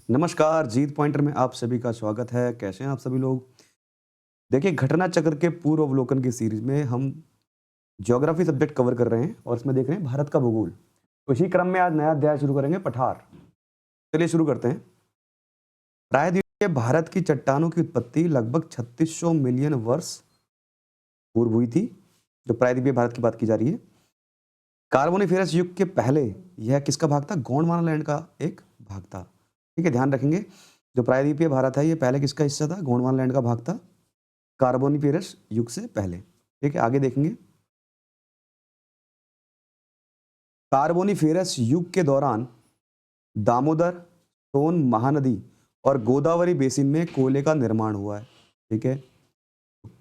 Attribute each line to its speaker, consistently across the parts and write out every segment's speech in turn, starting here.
Speaker 1: नमस्कार, जीत पॉइंटर में आप सभी का स्वागत है। कैसे हैं आप सभी लोग? देखिए, घटना चक्र के पूर्व अवलोकन की सीरीज में हम ज्योग्राफी सब्जेक्ट कवर कर रहे हैं और इसमें देख रहे हैं भारत का भूगोल। तो इसी क्रम में आज नया अध्याय शुरू करेंगे, पठार। चलिए शुरू करते हैं। प्रायद्वीपीय भारत की चट्टानों की उत्पत्ति लगभग 3600 मिलियन वर्ष पूर्व हुई थी। जो प्रायद्वीपीय भारत की बात की जा रही है, कार्बोनिफेरस युग के पहले यह किसका भाग था? गोंडवाना लैंड का एक भाग था। ठीक है, ध्यान रखेंगे। जो प्रायद्वीपीय भारत है, ये पहले किसका हिस्सा था? गोंडवाना लैंड का भाग था, कार्बोनिफेरस युग से पहले। ठीक है, आगे देखेंगे। कार्बोनिफेरस युग के दौरान दामोदर, सोन महानदी और गोदावरी बेसिन में कोयले का निर्माण हुआ है। ठीक है,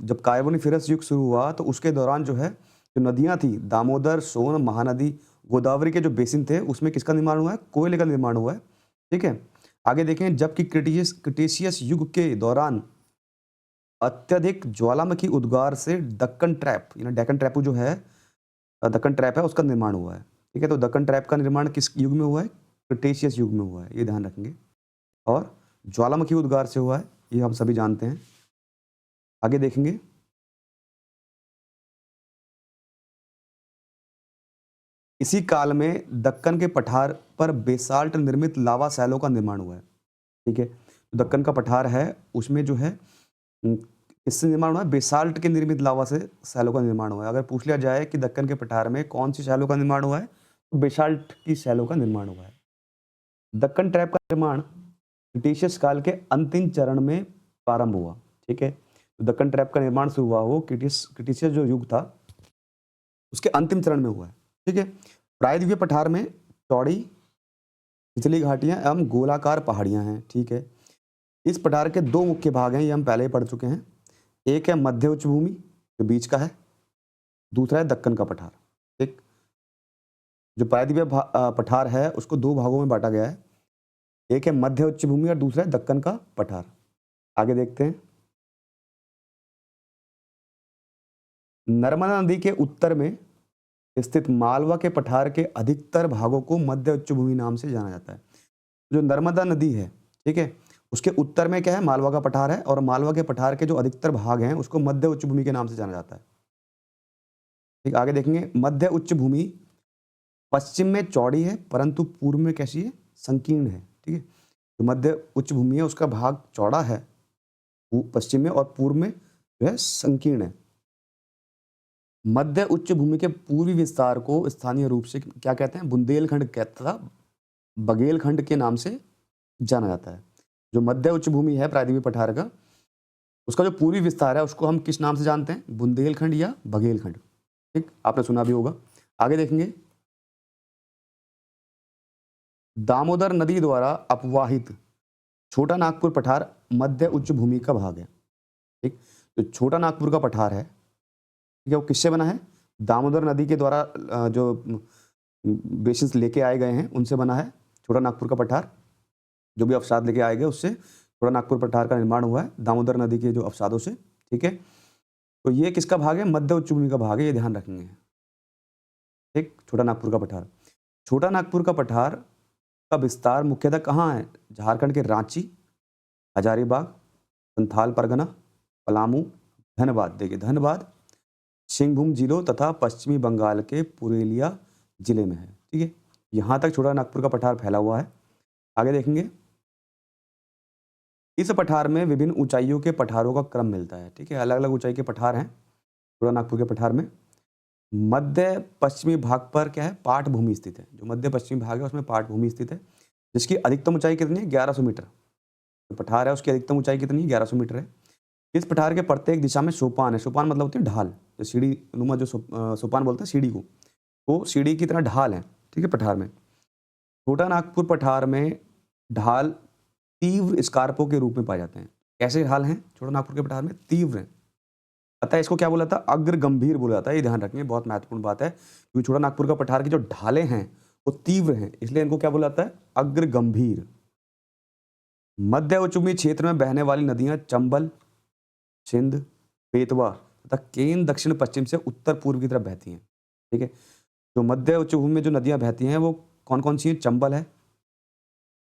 Speaker 1: जब कार्बोनिफेरस युग शुरू हुआ तो उसके दौरान जो है, जो नदियां थी, दामोदर, सोन महानदी, गोदावरी के जो बेसिन थे, उसमें किसका निर्माण हुआ है? कोयले का निर्माण हुआ है। ठीक है, आगे देखें। जबकि क्रिटेशियस युग के दौरान अत्यधिक ज्वालामुखी उद्गार से दक्कन ट्रैप, यानी डेक्कन ट्रैपू जो है, दक्कन ट्रैप है, उसका निर्माण हुआ है। ठीक है, तो दक्कन ट्रैप का निर्माण किस युग में हुआ है? क्रिटेशियस युग में हुआ है, ये ध्यान रखेंगे। और ज्वालामुखी उद्गार से हुआ है, ये हम सभी जानते हैं। आगे देखेंगे। इसी काल में दक्कन के पठार पर बेसाल्ट निर्मित लावा सैलों का निर्माण हुआ है। ठीक है, तो दक्कन का पठार है, उसमें जो है किससे निर्माण हुआ है? बेसाल्ट के निर्मित लावा से सैलों का निर्माण हुआ है। अगर पूछ लिया जाए कि दक्कन के पठार में कौन सी सैलों का निर्माण हुआ है, तो बेसाल्ट की सैलों का निर्माण हुआ है। दक्कन ट्रैप का निर्माण क्रिटेशियस काल के अंतिम चरण में प्रारंभ हुआ। ठीक है, तो दक्कन ट्रैप का निर्माण शुरू हुआ वो क्रिटेशियस जो युग था, उसके अंतिम चरण में हुआ है। ठीक है, प्रायद्वीपीय पठार में चौड़ी निचली घाटियां एवं गोलाकार पहाड़ियां हैं। ठीक है, इस पठार के दो मुख्य भाग हैं, ये हम पहले ही पढ़ चुके हैं। एक है मध्य उच्च भूमि, जो बीच का है। दूसरा है दक्कन का पठार। ठीक, जो प्रायद्वीपीय पठार है, उसको दो भागों में बांटा गया है। एक है मध्य उच्च भूमि और दूसरा है दक्कन का पठार। आगे देखते हैं। नर्मदा नदी के उत्तर में स्थित मालवा के पठार के अधिकतर भागों को मध्य उच्च भूमि नाम से जाना जाता है। जो नर्मदा नदी है, ठीक है, उसके उत्तर में क्या है? मालवा का पठार है, और मालवा के पठार के जो अधिकतर भाग हैं, उसको मध्य उच्च भूमि के नाम से जाना जाता है। ठीक, आगे देखेंगे। मध्य उच्च भूमि पश्चिम में चौड़ी है, परंतु पूर्व में कैसी है? संकीर्ण है। ठीक है, जो मध्य उच्च भूमि है, उसका भाग चौड़ा है पश्चिम में, और पूर्व में जो है संकीर्ण है। मध्य उच्च भूमि के पूर्वी विस्तार को स्थानीय रूप से क्या कहते हैं? बुंदेलखंड तथा बघेलखंड के नाम से जाना जाता है। जो मध्य उच्च भूमि है प्रायद्वीपीय पठार का, उसका जो पूर्वी विस्तार है, उसको हम किस नाम से जानते हैं? बुंदेलखंड या बघेलखंड। ठीक, आपने सुना भी होगा। आगे देखेंगे। दामोदर नदी द्वारा अपवाहित छोटा नागपुर पठार मध्य उच्च भूमि का भाग है। ठीक, तो छोटा नागपुर का पठार है, ठीक है, वो किससे बना है? दामोदर नदी के द्वारा जो बेसिस लेके आए गए हैं, उनसे बना है छोटा नागपुर का पठार। जो भी अवसाद लेके आए गए, उससे छोटा नागपुर पठार का निर्माण हुआ है, दामोदर नदी के जो अवसादों से। ठीक है, तो ये किसका भाग है? मध्य उच्च भूमि का भाग है, ये ध्यान रखेंगे। ठीक, छोटा नागपुर का पठार। छोटा नागपुर का पठार का विस्तार मुख्यतः कहाँ है? झारखंड के रांची, हजारीबाग, संथाल परगना, पलामू, धनबाद। देखिए, धनबाद, सिंहभूम जिलों तथा पश्चिमी बंगाल के पुरुलिया जिले में है। ठीक है, यहाँ तक छोटा नागपुर का पठार फैला हुआ है। आगे देखेंगे। इस पठार में विभिन्न ऊंचाइयों के पठारों का क्रम मिलता है। ठीक है, अलग अलग ऊंचाई के पठार हैं छोटा नागपुर के पठार में। मध्य पश्चिमी भाग पर क्या है? पाट भूमि स्थित है। जो मध्य पश्चिमी भाग है, उसमें पाट भूमि स्थित है, जिसकी अधिकतम ऊंचाई कितनी है? 1100 मीटर। जो पठार है, उसकी अधिकतम ऊंचाई कितनी है? 1100 मीटर है। इस पठार के प्रत्येक दिशा में सोपान है। सोपान मतलब होती है ढाल, जो सीढ़ी नुमा, जो सोपान बोलते हैं सीढ़ी को, तो सीढ़ी की तरह ढाल है। ठीक है, पठार में। छोटा नागपुर पठार में ढाल तीव्र स्कार्पों के रूप में पाए जाते हैं। कैसे ढाल हैं छोटा नागपुर के पठार में? तीव्र हैं। अतः इसको क्या बोला था? अग्र गंभीर बोला जाता है। ये ध्यान रखेंगे, बहुत महत्वपूर्ण बात है, क्योंकि छोटा नागपुर का पठार की जो ढालें हैं, वो तीव्र हैं, इसलिए इनको क्या बोला जाता है? अग्र गंभीर। मध्य उच्चभूमि क्षेत्र में बहने वाली नदियां चंबल, सिंध, बेतवा तथा केन दक्षिण पश्चिम से उत्तर पूर्व की तरफ बहती हैं। ठीक है, जो मध्य उच्च भूमि में जो नदियां बहती हैं, वो कौन कौन सी हैं? चंबल है,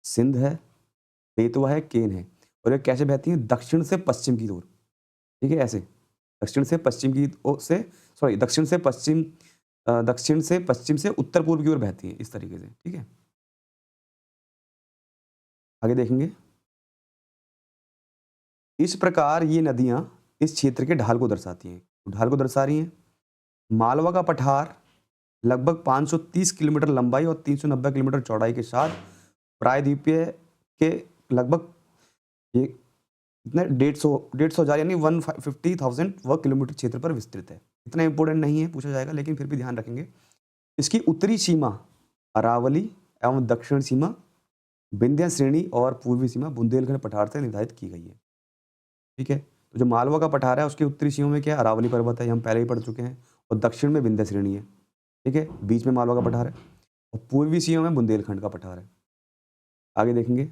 Speaker 1: सिंध है, बेतवा है, केन है। और ये कैसे बहती हैं? दक्षिण से पश्चिम की ओर, ठीक है, ऐसे। दक्षिण से पश्चिम की ओर से, सॉरी, दक्षिण से पश्चिम से उत्तर पूर्व की ओर बहती हैं, इस तरीके से, ठीक है। आगे देखेंगे। इस प्रकार ये नदियाँ इस क्षेत्र के ढाल को दर्शाती हैं। ढाल को दर्शा रही हैं। मालवा का पठार लगभग 530 किलोमीटर लंबाई और 390 किलोमीटर चौड़ाई के साथ प्रायद्वीपीय के लगभग ये कितने 150 हजार यानी 150,000 वर्ग किलोमीटर क्षेत्र पर विस्तृत है। इतना इंपॉर्टेंट नहीं है, पूछा जाएगा, लेकिन फिर भी ध्यान रखेंगे। इसकी उत्तरी सीमा अरावली एवं दक्षिण सीमा विंध्य श्रेणी और पूर्वी सीमा बुंदेलखंड पठार से निर्धारित की गई है, ठीक है। तो जो मालवा का पठार है उसकी उत्तरी सीमा में क्या है? अरावली पर्वत है, ये हम पहले ही पढ़ चुके हैं। और दक्षिण में विंध्य श्रेणी है, ठीक है, बीच में मालवा का पठार है। और पूर्वी सीमा में बुंदेलखंड का पठार है। आगे देखेंगे।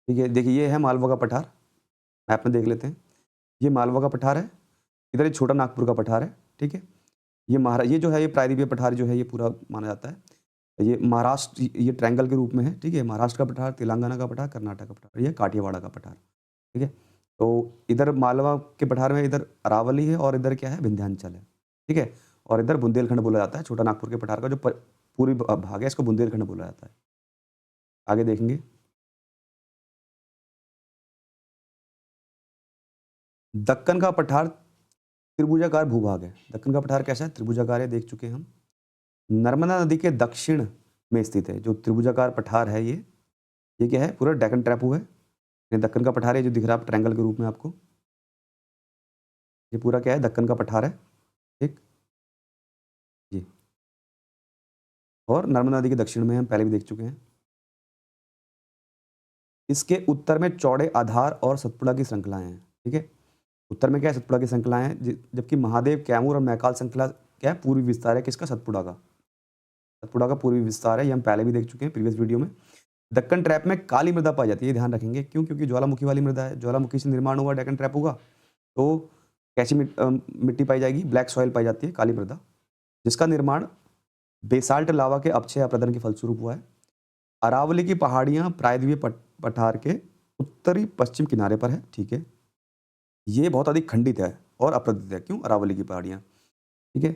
Speaker 1: ठीक है, देखिए ये है मालवा का पठार, मैप में देख लेते हैं। ये मालवा का पठार है, इधर ये छोटा नागपुर का पठार है, ठीक है। ये जो है ये प्रायद्वीपीय पठार जो है ये पूरा माना जाता है। ये महाराष्ट्र, ये ट्रायंगल के रूप में है, ठीक है। महाराष्ट्र का पठार, तेलंगाना का पठार, कर्नाटक का पठार, ये काठियावाड़ का पठार, ठीक है। तो इधर मालवा के पठार में इधर अरावली है और इधर क्या है? विंध्याचल है, ठीक है। और इधर बुंदेलखंड बोला जाता है। छोटा नागपुर के पठार का जो पूरी भाग है इसको बुंदेलखंड बोला जाता है। आगे देखेंगे। दक्कन का पठार त्रिभुजाकार भूभाग है। दक्कन का पठार कैसा है? त्रिभुजाकार है, देख चुके हैं हम। नर्मदा नदी के दक्षिण में स्थित है जो त्रिभुजाकार पठार है। ये क्या है? पूरा डेक्कन ट्रैपू है। ये दक्कन का पठार है जो दिख रहा है ट्रायंगल के रूप में आपको। ये पूरा क्या है? दक्कन का पठार है, ठीक। जी। और नर्मदा नदी के दक्षिण में हम पहले भी देख चुके हैं। इसके उत्तर में चौड़े आधार और सतपुड़ा की श्रृंखलाएं हैं, ठीक है। उत्तर में क्या है? सतपुड़ा की श्रृंखलाएं हैं, जबकि महादेव, कैमूर और मैकाल श्रृंखला क्या है? पूर्वी विस्तार है किसका? सतपुड़ा का। सतपुड़ा का पूर्वी विस्तार है, ये हम पहले भी देख चुके हैं प्रीवियस वीडियो में। दक्कन ट्रैप में काली मृदा पाई जाती है, ध्यान रखेंगे। क्यों? क्योंकि ज्वालामुखी वाली मृदा है, ज्वालामुखी से निर्माण हुआ डेक्कन ट्रैपू का। तो कैसी मिट्टी पाई जाएगी? ब्लैक सॉइल पाई जाती है, काली मृदा, जिसका निर्माण बेसाल्ट लावा के अपक्षय अपरदन के फलस्वरूप हुआ है। अरावली की पहाड़ियां प्रायद्वीपीय पठार के उत्तरी पश्चिम किनारे पर है, ठीक है। ये बहुत अधिक खंडित है और अप्रदित है। क्यों? अरावली की पहाड़ियां, ठीक है।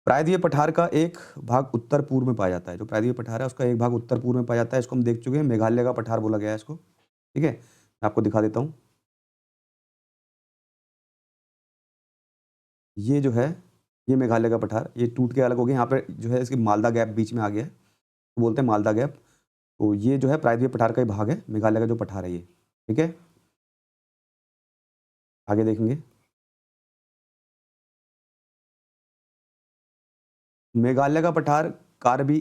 Speaker 1: प्रायद्वीपीय पठार का एक भाग उत्तर पूर्व में पाया जाता है। जो प्रायद्वीपीय पठार है उसका एक भाग उत्तर पूर्व में पाया जाता है। इसको हम देख चुके हैं, मेघालय का पठार बोला गया है इसको, ठीक है। मैं आपको दिखा देता हूँ। ये जो है ये मेघालय का पठार, ये टूट के अलग हो गया। यहाँ पे जो है इसकी मालदा गैप बीच में आ गया है, तो बोलते हैं मालदा गैप। तो ये जो है प्रायद्वीपीय पठार का ही भाग है, मेघालय का जो पठार है ये, ठीक है। आगे देखेंगे। मेघालय का पठार कार्बी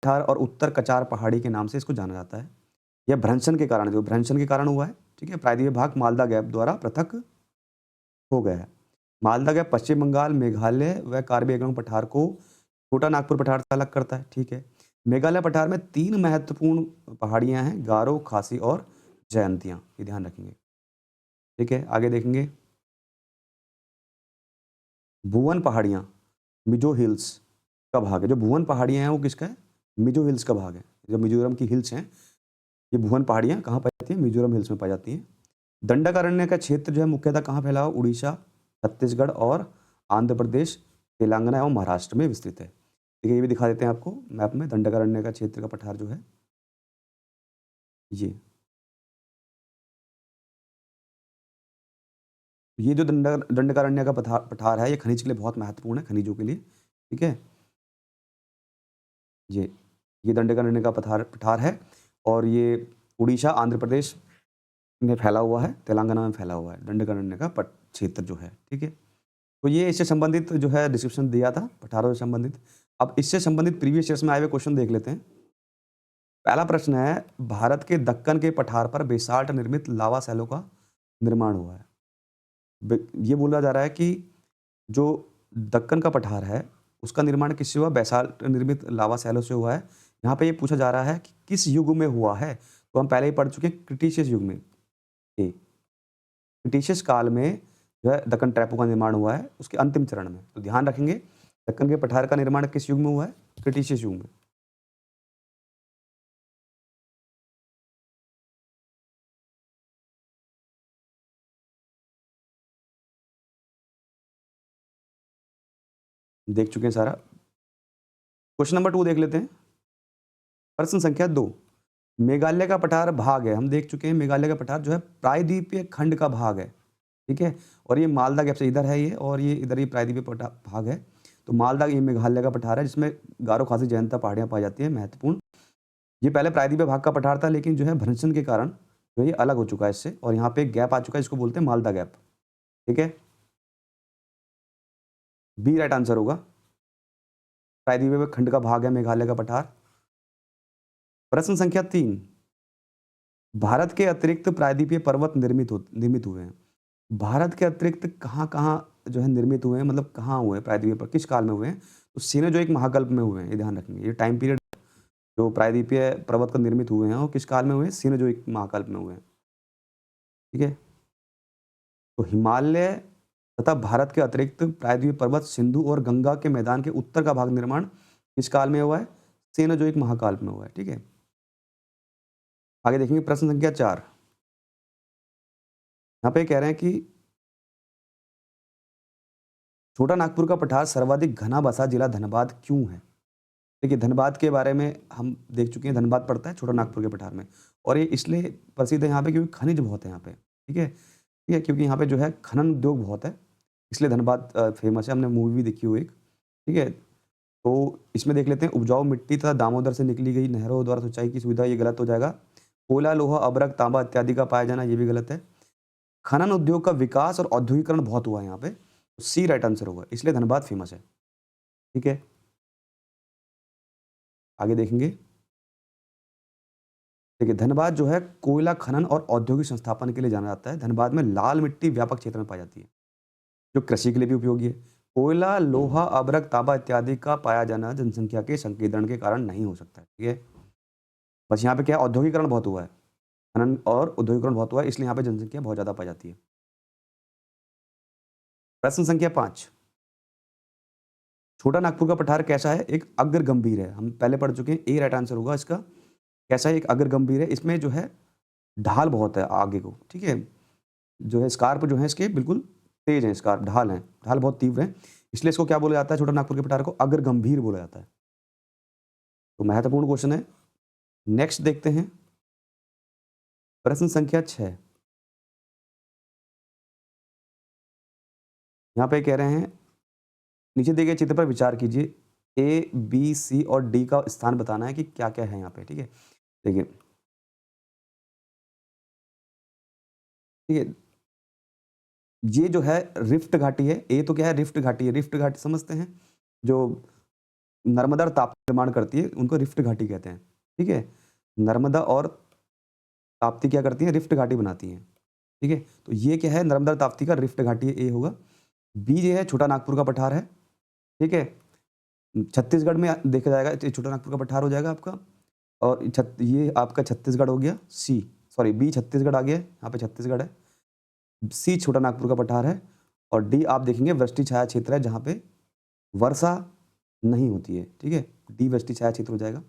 Speaker 1: पठार और उत्तर कचार पहाड़ी के नाम से इसको जाना जाता है। यह भ्रंशन के कारण हुआ है, ठीक है। प्रायद्वीपीय भाग मालदा गैप द्वारा पृथक हो गया है। मालदा गैप पश्चिम बंगाल, मेघालय व कार्बी एंगलोंग पठार को छोटा नागपुर पठार से अलग करता है, ठीक है। मेघालय पठार में 3 महत्वपूर्ण पहाड़ियां हैं, गारो, खासी और जयंतियां, ये ध्यान रखेंगे, ठीक है। आगे देखेंगे। भुवन पहाड़ियां, मिजो हिल्स का भाग है। जो भुवन पहाड़ियां हैं वो किसका है? मिजो हिल्स का भाग है। जो मिजोरम की हिल्स हैं, ये भुवन पहाड़ियां कहाँ पाई जाती हैं? मिजोरम हिल्स में पाई जाती हैं। दंडकारण्य का क्षेत्र जो है मुख्यतः कहाँ फैला हुआ? उड़ीसा, छत्तीसगढ़ और आंध्र प्रदेश, तेलंगाना एवं महाराष्ट्र में विस्तृत है। ठीक है, ये भी दिखा देते हैं आपको मैप में। दंडकारण्य का क्षेत्र का पठार जो है ये जो दंडकारण्य का पठार है, ये खनिज के लिए बहुत महत्वपूर्ण है, खनिजों के लिए, ठीक है। ये दंडकारण्य का पठार है और ये उड़ीसा, आंध्र प्रदेश में फैला हुआ है, तेलंगाना में फैला हुआ है दंडकारण्य का क्षेत्र जो है, ठीक है। तो ये इससे संबंधित जो है डिस्क्रिप्शन दिया था पठारों से संबंधित। अब इससे संबंधित प्रीवियस ईयर्स में आए हुए क्वेश्चन देख लेते हैं। पहला प्रश्न है, भारत के दक्कन के पठार पर बेसाल्ट निर्मित लावा सैलों का निर्माण हुआ है। ये बोला जा रहा है कि जो दक्कन का पठार है उसका निर्माण किससे हुआ? बेसाल्ट निर्मित लावा सैलों से हुआ है। यहाँ पे ये पूछा जा रहा है कि किस युग में हुआ है, तो हम पहले ही पढ़ चुके हैं, क्रिटिशियस युग में। ए, क्रिटेशियस काल में जो है दक्कन ट्रैपो का निर्माण हुआ है उसके अंतिम चरण में। तो ध्यान रखेंगे दक्कन के पठार का निर्माण किस युग में हुआ है? क्रिटेशियस युग में। देख चुके हैं सारा। क्वेश्चन नंबर 2 देख लेते हैं। प्रश्न संख्या 2, मेघालय का पठार भाग है, हम देख चुके हैं मेघालय का पठार जो है प्रायद्वीपीय खंड का भाग है, ठीक है। और ये मालदा गैप से इधर है ये, और ये इधर ये प्रायद्वीपीय भाग है। तो मालदा ये मेघालय का पठार है जिसमें गारो खासी जयंता पहाड़ियाँ पाई जाती हैं, महत्वपूर्ण। ये पहले प्रायद्वीपीय भाग का पठार था, लेकिन जो है भ्रंशन के कारण जो ये अलग हो चुका है इससे, और यहाँ पे एक गैप आ चुका है, इसको बोलते हैं मालदा गैप, ठीक है। बी राइट आंसर होगा, प्रायद्वीपीय खंड का भाग है मेघालय का पठार। प्रश्न संख्या 3, भारत के अतिरिक्त प्रायद्वीपीय पर्वत निर्मित हुए हैं। भारत के अतिरिक्त कहाँ-कहाँ जो है निर्मित हुए हैं, मतलब कहाँ हुए हैं प्रायद्वीपीय पर, किस काल में हुए हैं? तो सीनोजोइक महाकल्प में हुए हैं, ये ध्यान रखेंगे। ये टाइम पीरियड जो प्रायद्वीपीय पर्वत का निर्मित हुए हैं, वो किस काल में हुए हैं? सीनोजोइक महाकल्प में हुए हैं, ठीक है। तो हिमालय तथा भारत के अतिरिक्त प्रायद्वीपीय पर्वत सिंधु और गंगा के मैदान के उत्तर का भाग निर्माण किस काल में हुआ है? सीनोजोइक महाकाल में हुआ है, ठीक है। आगे देखेंगे प्रश्न संख्या 4। यहाँ पे कह रहे हैं कि छोटा नागपुर का पठार सर्वाधिक घना बसा जिला धनबाद क्यों है? देखिए धनबाद के बारे में हम देख चुके हैं, धनबाद पड़ता है छोटा नागपुर के पठार में, और ये इसलिए प्रसिद्ध है यहाँ पे क्योंकि खनिज बहुत है यहाँ पे, ठीक है। ठीक है, क्योंकि यहाँ पे जो है खनन उद्योग बहुत है, इसलिए धनबाद फेमस है। हमने मूवी भी देखी हुई एक, ठीक है। तो इसमें देख लेते हैं, उपजाऊ मिट्टी तथा दामोदर से निकली गई नहरों द्वारा सिंचाई की सुविधा, ये गलत हो जाएगा। कोयला, लोहा, अभ्रक, तांबा इत्यादि का पाया जाना, ये भी गलत है। खनन उद्योग का विकास और औद्योगिकरण बहुत हुआ है यहाँ पे, सी राइट आंसर होगा, इसलिए धनबाद फेमस है, ठीक है। आगे देखेंगे, देखिए धनबाद जो है कोयला खनन और औद्योगिक संस्थापन के लिए जाना जाता है। धनबाद में लाल मिट्टी व्यापक क्षेत्र में पाई जाती है, जो कृषि के लिए भी उपयोगी है। कोयला, लोहा, अभ्रक, तांबा इत्यादि का पाया जाना जनसंख्या के संकेंद्रण के कारण नहीं हो सकता है, ठीक है। बस यहाँ पे क्या है, औद्योगिकरण बहुत हुआ है, खनन और औद्योगिकरण बहुत हुआ है, इसलिए यहाँ पे जनसंख्या बहुत ज्यादा पाई जाती है। प्रश्न संख्या 5, छोटा नागपुर का पठार कैसा है? एक अग्र गंभीर है, हम पहले पढ़ चुके हैं, ए राइट आंसर होगा इसका। कैसा है? एक अग्र गंभीर है, इसमें जो है ढाल बहुत है आगे को, ठीक है। जो है स्कार्प जो है इसके बिल्कुल तेज हैं, स्कार्प ढाल हैं, ढाल बहुत तीव्र है, इसलिए इसको क्या बोला जाता है? छोटा नागपुर के पठार को अग्र गंभीर बोला जाता है। तो महत्वपूर्ण क्वेश्चन है। नेक्स्ट देखते हैं, प्रश्न संख्या 6। यहाँ पे कह रहे हैं, नीचे दिए गए चित्र पर विचार कीजिए, ए बी सी और डी का स्थान बताना है कि क्या क्या है यहाँ पे, ठीक है। देखिए, ठीक है, ये जो है रिफ्ट घाटी है, ए तो क्या है? रिफ्ट घाटी है। रिफ्ट घाटी समझते हैं, जो नर्मदा और ताप्ती निर्माण करती है उनको रिफ्ट घाटी कहते हैं, ठीक है। नर्मदा और ताप्ती क्या करती हैं? रिफ्ट घाटी बनाती हैं, ठीक है। तो ये क्या है? नर्मदा और ताप्ती का रिफ्ट घाटी है, ए होगा। बी ये है छोटा नागपुर का पठार है, ठीक है। छत्तीसगढ़ में देखा जाएगा, ये छोटा नागपुर का पठार हो जाएगा आपका, और ये आपका छत्तीसगढ़ हो गया, सी सॉरी बी छत्तीसगढ़ आ गया, यहाँ पे छत्तीसगढ़ है। सी छोटा नागपुर का पठार है, और डी आप देखेंगे वृष्टि छाया क्षेत्र है जहाँ पे वर्षा नहीं होती है, ठीक है। डी वृष्टि छाया क्षेत्र हो जाएगा।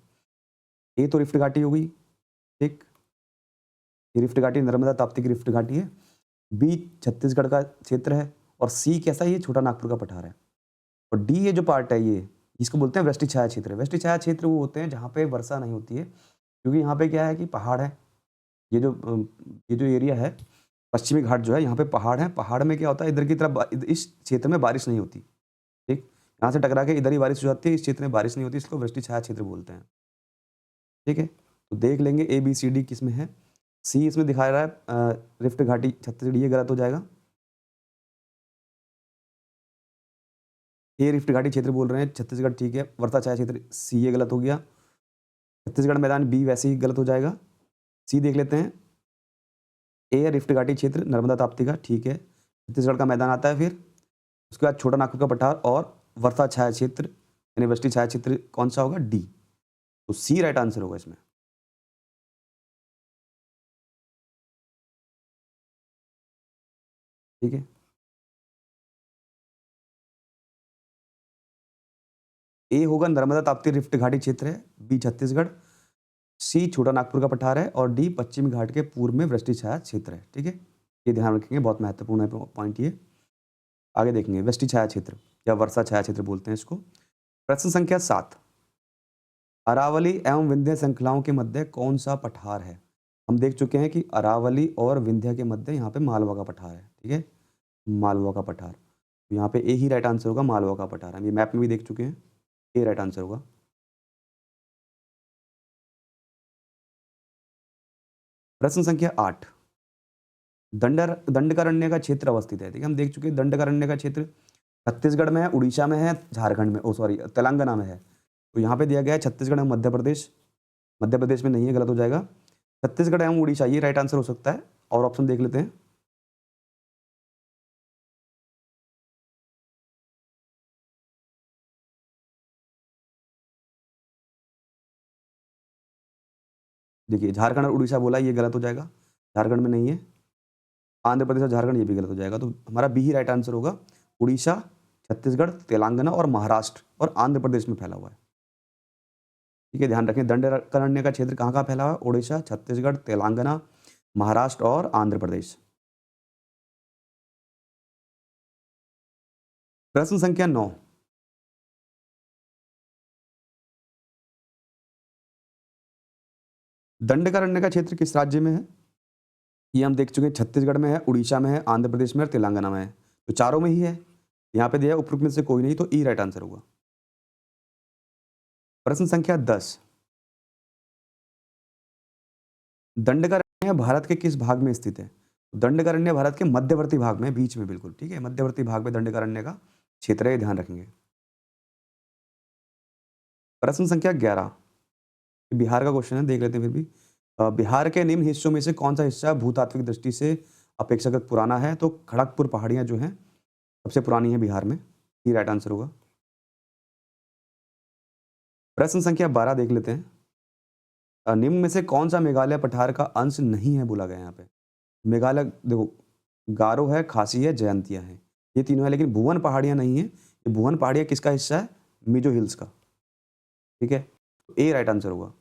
Speaker 1: ए तो रिफ्ट घाटी हो गई, ठीक, ये रिफ्ट घाटी नर्मदा ताप्ती की रिफ्ट घाटी है। बी छत्तीसगढ़ का क्षेत्र है, और सी कैसा है? ये छोटा नागपुर का पठार है। और डी ये जो पार्ट है, ये इसको बोलते हैं वृष्टि छाया क्षेत्र। वृष्टि छाया क्षेत्र वो होते हैं जहाँ पे वर्षा नहीं होती है, क्योंकि यहाँ पे क्या है कि पहाड़ है। ये जो एरिया है, पश्चिमी घाट जो है, यहाँ पे पहाड़ है। पहाड़ में क्या होता है, इधर की तरफ इस क्षेत्र में बारिश नहीं होती, ठीक। यहाँ से टकरा के इधर ही बारिश हो जाती है, इस क्षेत्र में बारिश नहीं होती, इसको वृष्टि छाया क्षेत्र बोलते हैं, ठीक है। तो देख लेंगे ए बी सी डी किस में है। सी इसमें दिखा रहा है रिफ्ट घाटी छत्तीसगढ़, ये गलत हो जाएगा। ये रिफ्ट घाटी क्षेत्र बोल रहे हैं छत्तीसगढ़, ठीक है। वर्षा छाया क्षेत्र, सी ये गलत हो गया। छत्तीसगढ़ मैदान, बी वैसे ही गलत हो जाएगा। सी देख लेते हैं, ए रिफ्ट घाटी क्षेत्र नर्मदा ताप्ती का, ठीक है। छत्तीसगढ़ का मैदान आता है, फिर उसके बाद छोटा नागपुर का पठार और वर्षा छाया क्षेत्र यानी वृष्टि छाया क्षेत्र कौन सा होगा? डी। तो सी राइट आंसर होगा इसमें। ठीक है। ए होगा नर्मदा ताप्ती रिफ्ट घाटी क्षेत्र है, बी छत्तीसगढ़, सी छोटा नागपुर का पठार है और डी पश्चिमी घाट के पूर्व में वृष्टि छाया क्षेत्र है। ठीक है, ये ध्यान रखेंगे, बहुत महत्वपूर्ण है पॉइंट ये। आगे देखेंगे वृष्टि छाया क्षेत्र या वर्षा छाया क्षेत्र बोलते हैं इसको। प्रश्न संख्या 7, अरावली एवं विंध्य श्रृंखलाओं के मध्य कौन सा पठार है? हम देख चुके हैं कि अरावली और विंध्य के मध्य यहाँ पे मालवा का पठार है। ठीक है, मालवा का पठार, तो यहाँ पे ए ही राइट आंसर होगा, मालवा का पठार। हम ये मैप में भी देख चुके हैं, ए राइट आंसर होगा। प्रश्न संख्या 8, दंडकारण्य का क्षेत्र अवस्थित है। ठीक है, हम देख चुके हैं दंडकारण्य का क्षेत्र छत्तीसगढ़ में है, उड़ीसा में है, झारखंड में, सॉरी तेलंगाना में है। तो यहाँ पे दिया गया है छत्तीसगढ़ एवं मध्य प्रदेश, मध्य प्रदेश में नहीं है, गलत हो जाएगा। छत्तीसगढ़ एवं उड़ीसा ये राइट आंसर हो सकता है। और ऑप्शन देख लेते हैं। देखिए झारखंड और उड़ीसा बोला, ये गलत हो जाएगा, झारखंड में नहीं है। आंध्र प्रदेश और झारखंड ये भी गलत हो जाएगा, तो हमारा बी ही राइट आंसर होगा। उड़ीसा, छत्तीसगढ़, तेलंगाना और महाराष्ट्र और आंध्र प्रदेश में फैला हुआ है। ठीक है, ध्यान रखें दंडकारण्य का क्षेत्र कहाँ कहाँ फैला हुआ है? उड़ीसा, छत्तीसगढ़, तेलंगाना, महाराष्ट्र और आंध्र प्रदेश। प्रश्न संख्या 9, दंडकारण्य का क्षेत्र किस राज्य में है? ये हम देख चुके हैं छत्तीसगढ़ में है, उड़ीसा में है, आंध्र प्रदेश में और तेलंगाना में है। तो चारों में ही है। यहाँ पे दिया है उपरोक्त में से कोई नहीं, तो ई राइट आंसर होगा। प्रश्न संख्या 10, दंडकारण्य भारत के किस भाग में स्थित है? दंडकारण्य भारत के मध्यवर्ती भाग में, बीच में, बिल्कुल ठीक है, मध्यवर्ती भाग में दंडकारण्य का क्षेत्र है, ध्यान रखेंगे। प्रश्न संख्या 11, बिहार का क्वेश्चन है, देख लेते हैं फिर भी। बिहार के निम्न हिस्सों में से कौन सा हिस्सा भूतात्विक दृष्टि से अपेक्षाकृत पुराना है? तो खड़गपुर पहाड़ियां जो हैं सबसे पुरानी है बिहार में, ये राइट आंसर होगा। प्रश्न संख्या 12 देख लेते हैं। निम्न में से कौन सा मेघालय पठार का अंश नहीं है बोला गया यहाँ पे? मेघालय देखो, गारो है, खासी है, जयंतिया है, ये तीनों है, लेकिन भुवन पहाड़ियां नहीं है। ये भुवन पहाड़ियां किसका हिस्सा है? मिजो हिल्स का। ठीक है, तो ए राइट आंसर होगा।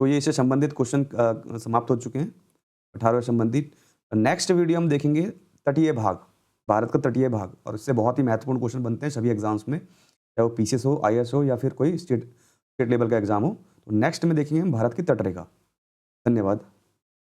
Speaker 1: तो ये इससे संबंधित क्वेश्चन समाप्त हो चुके हैं, 18 से संबंधित। नेक्स्ट वीडियो हम देखेंगे तटीय भाग, भारत का तटीय भाग, और इससे बहुत ही महत्वपूर्ण क्वेश्चन बनते हैं सभी एग्जाम्स में, चाहे वो पीसीएस हो, आईएएस हो या फिर कोई स्टेट लेवल का एग्जाम हो। तो नेक्स्ट में देखेंगे हम भारत की तटरेखा। धन्यवाद।